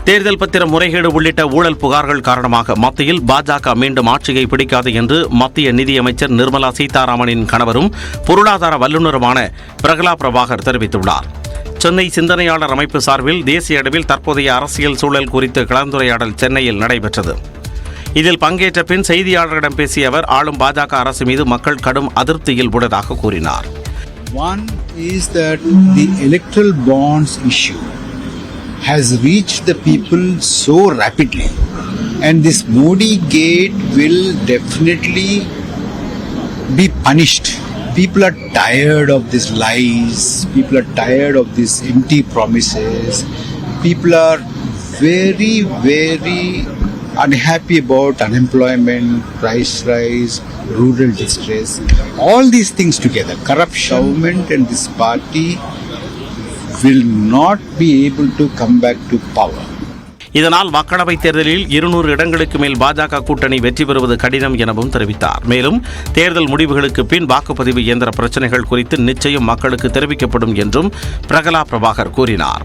தேர்தல் பத்திர முறைகேடு உள்ளிட்ட ஊழல் புகார்கள் காரணமாக மத்தியில் பாஜக மீண்டும் ஆட்சியை பிடிக்காது என்று மத்திய நிதியமைச்சர் நிர்மலா சீதாராமனின் கணவரும் பொருளாதார வல்லுநருமான பிரகலாத் பிரபாகர் தெரிவித்துள்ளார். சென்னை சிந்தனையாளர் அமைப்பு சார்பில் தேசிய அளவில் தற்போதைய அரசியல் சூழல் குறித்து கலந்துரையாடல் சென்னையில் நடைபெற்றது. இதில் பங்கேற்ற பின் செய்தியாளர்களிடம் பேசிய அவர் ஆளும் பாஜக அரசு மீது மக்கள் கடும் அதிருப்தியில் உள்ளதாக கூறினார். One is that the electoral bonds issue has reached the people so rapidly, and this Modi gate will definitely be punished. People are tired of these lies, people are tired of these empty promises, people are very, very unhappy about unemployment, price rise, rural distress. All these things together, corruption, government and this party will not be able to come back to power. இதனால் மக்களவைத் தேர்தலில் 200 இடங்களுக்கு மேல் பாஜக கூட்டணி வெற்றி பெறுவது கடினம் எனவும் தெரிவித்தார். மேலும் தேர்தல் முடிவுகளுக்கு பின் வாக்குப்பதிவு இயந்திர பிரச்சினைகள் குறித்து நிச்சயம் மக்களுக்கு தெரிவிக்கப்படும் என்றும் பிரகலாத் பிரபாகர் கூறினார்.